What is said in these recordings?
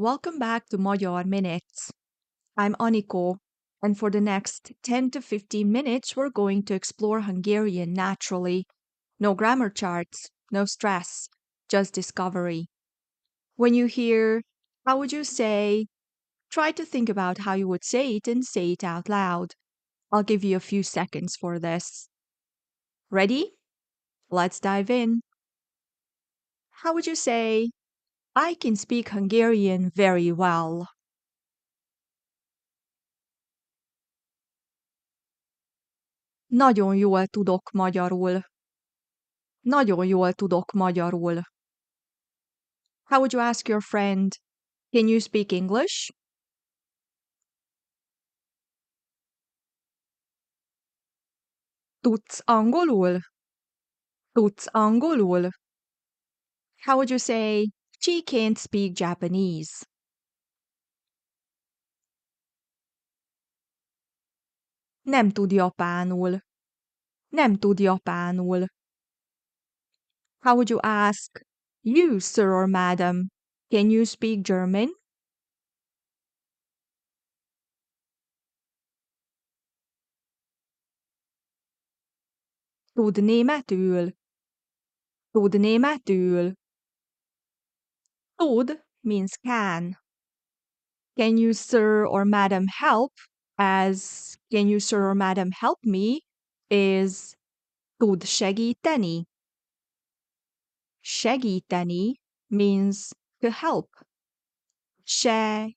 Welcome back to Magyar Minutes. I'm Aniko, and for the next 10 to 15 minutes, we're going to explore Hungarian naturally. No grammar charts, no stress, just discovery. When you hear, how would you say, try to think about how you would say it and say it out loud. I'll give you a few seconds for this. Ready? Let's dive in. How would you say, I can speak Hungarian very well? Nagyon jól tudok magyarul. Nagyon jól tudok magyarul. How would you ask your friend, can you speak English? Tudsz angolul? Tudsz angolul? How would you say, she can't speak Japanese? Nem tud japánul. Nem tud japánul. How would you ask, you, sir or madam, can you speak German? Tud németül. Tud németül. Tud means can. Can you, sir or madam, help? As can you, sir or madam, help me? Is tud segíteni. Segíteni means to help. Segíteni.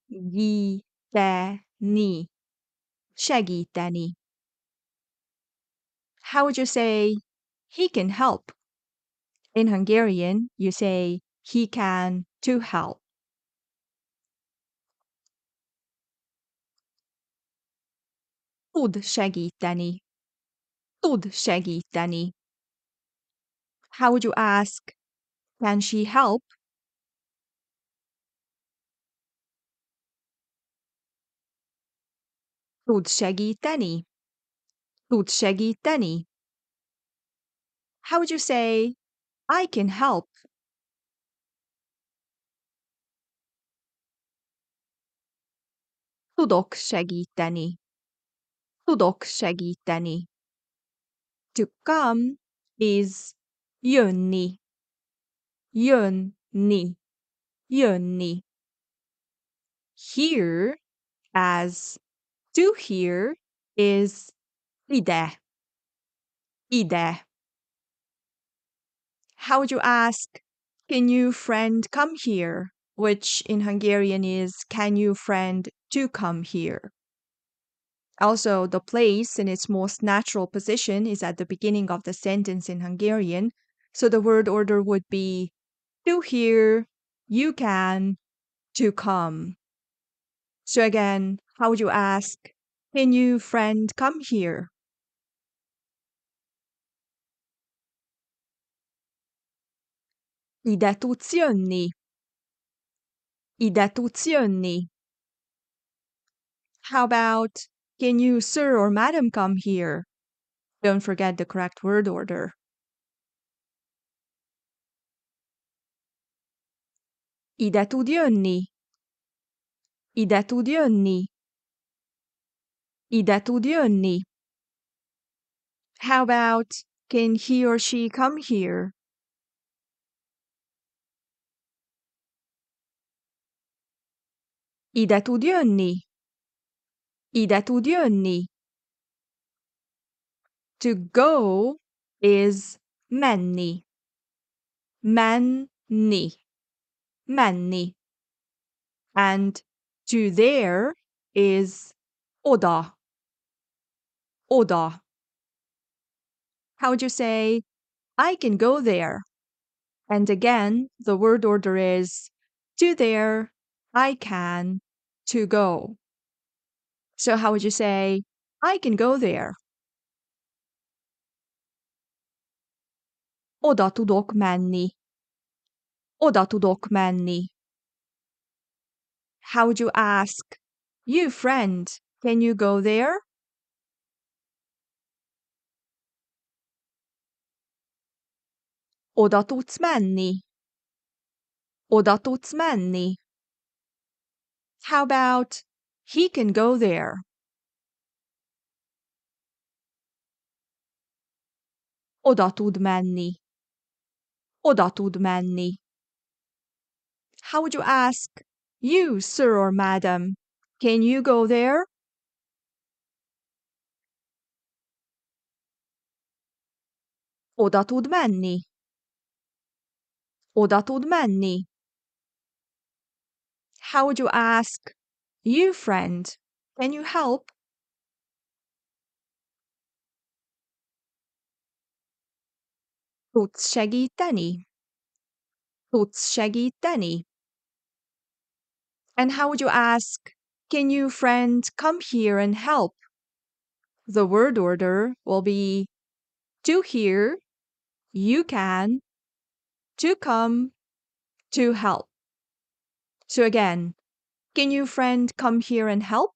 Segíteni. How would you say, he can help? In Hungarian, you say, he can to help. Tud segíteni. Tud segíteni. How would you ask, can she help? Tud segíteni. Tud segíteni. How would you say, I can help? Tudok segíteni. Tudok segíteni. To come is jönni. Jönni. Jönni. Here as to here is ide. Ide. How would you ask, can you friend come here? Which in Hungarian is, can you friend to come here? Also, the place in its most natural position is at the beginning of the sentence in Hungarian, so the word order would be to here, you can, to come. So again, how would you ask, can you friend come here? Ide tudsz jönni? Ide tudsz jönni? How about, can you, sir or madam, come here? Don't forget the correct word order. Ide tud jönni? Ide tud jönni? Ide tud jönni? How about, can he or she come here? Ide tud jönni? Ide tud jönni? To go is menni. Menni. Menni. And to there is oda. Oda. How would you say, I can go there? And again, the word order is to there, I can, to go. So how would you say, I can go there? Oda tudok menni. Oda tudok menni. How would you ask, you friend, can you go there? Oda tudsz menni. Oda tudsz menni. How about he can go there? Oda tud menni. Oda tud menni. How would you ask, you, sir or madam, can you go there? Oda tud menni. Oda tud menni. How would you ask, you, friend, can you help? Tudsz segíteni? Tudsz segíteni? And how would you ask, can you, friend, come here and help? The word order will be to here, you can, to come, to help. So again, can you, friend, come here and help?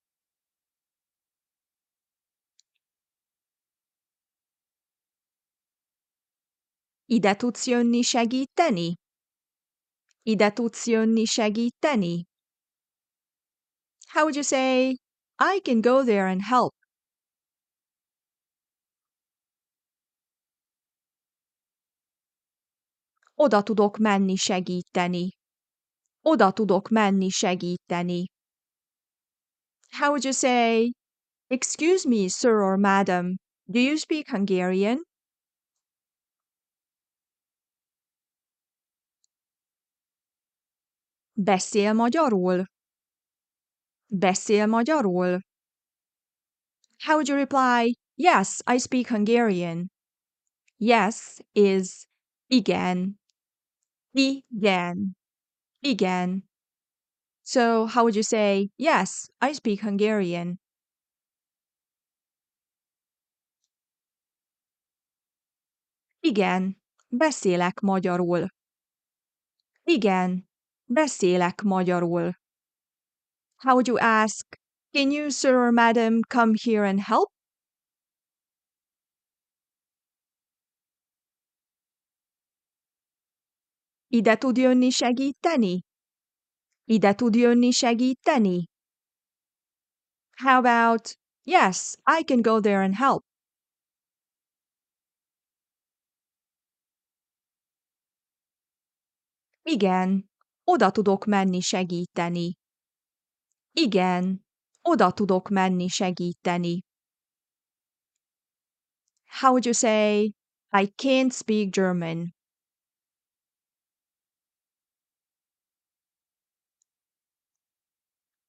Ide tudsz jönni segíteni? Ide tudsz jönni segíteni? How would you say, I can go there and help? Oda tudok menni segíteni. Oda tudok menni segíteni. How would you say, excuse me, sir or madam, do you speak Hungarian? Beszél magyarul? Beszél magyarul? How would you reply, yes, I speak Hungarian? Yes is igen. Igen. Igen. So how would you say, yes, I speak Hungarian? Igen, beszélek magyarul. Igen, beszélek magyarul. How would you ask, can you, sir or madam, come here and help? Ide tud jönni segíteni? Ide tud jönni segíteni? How about, yes, I can go there and help? Igen, oda tudok menni segíteni. Igen, oda tudok menni segíteni. How would you say, I can't speak German?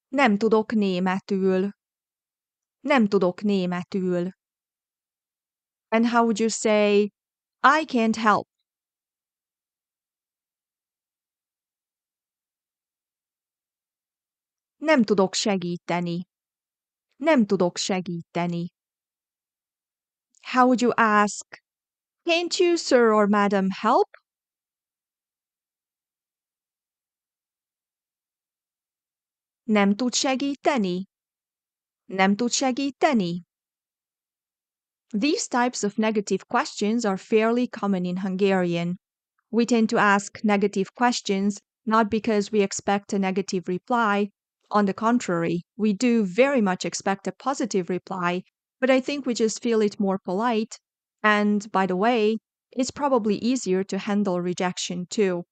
Nem tudok németül. Nem tudok németül. And how would you say, I can't help? Nem tudok segíteni. Nem tudok segíteni. How would you ask, can't you, sir or madam, help? Nem tud segíteni? Nem tud segíteni? These types of negative questions are fairly common in Hungarian. We tend to ask negative questions not because we expect a negative reply. On the contrary, we do very much expect a positive reply, but I think we just feel it more polite. And by the way, it's probably easier to handle rejection too.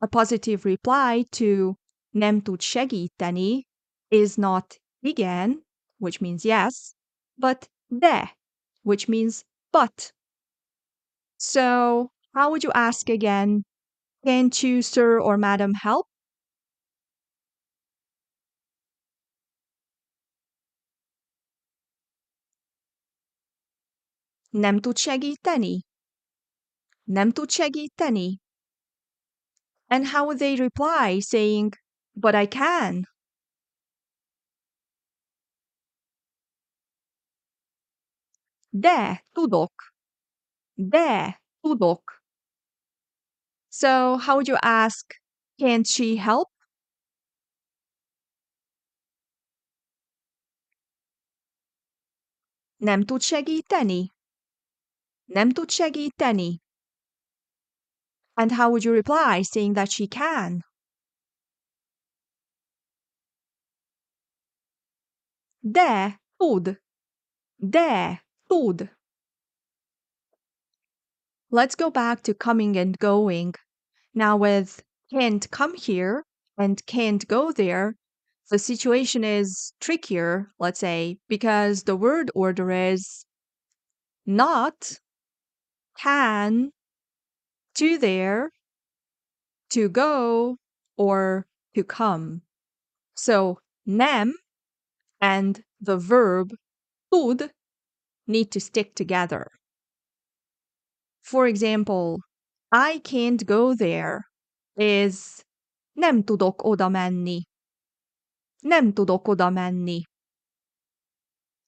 A positive reply to nem tud segíteni is not igen, which means yes, but de, which means but. So, how would you ask again? Can't you, sir or madam, help? Nem tud segíteni? Nem tud segíteni? And how would they reply, saying, but I can? De tudok. De tudok. So, how would you ask, can't she help? Nem tud segíteni? Nem tud segíteni? And how would you reply, saying that she can? De tud. De tud. Let's go back to coming and going. Now with can't come here and can't go there, the situation is trickier, let's say, because the word order is not, can, to there, to go, or to come. So nem and the verb tud need to stick together. For example, I can't go there is nem tudok oda menni. Nem tudok oda menni.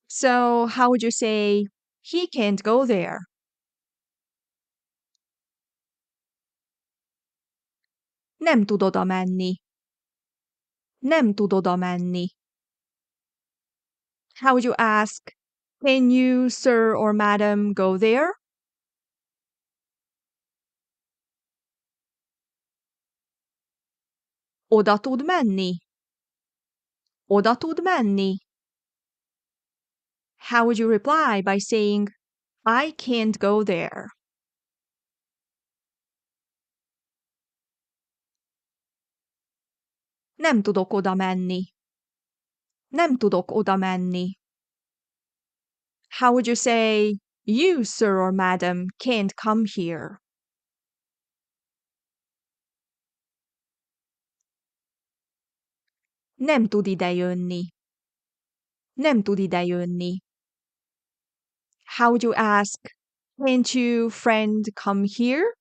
So how would you say he can't go there? Nem tud oda menni. Nem tud oda menni. How would you ask, can you, sir or madam, go there? Oda tud menni. Oda tud menni. How would you reply by saying, I can't go there? Nem tudok oda menni. Nem tudok oda menni. How would you say, you, sir or madam, can't come here? Nem tud idejönni. Nem tud idejönni. How would you ask, can't you, friend, come here?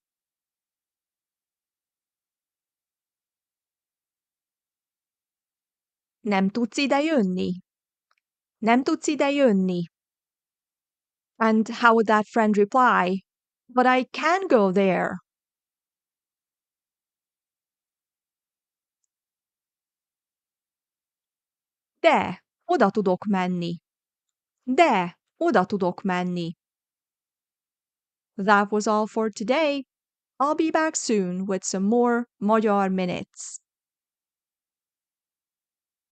Nem tudsz idejönni. Nem tudsz idejönni. And how would that friend reply? But I can go there. De, oda tudok menni. De, oda tudok menni. That was all for today. I'll be back soon with some more Magyar minutes.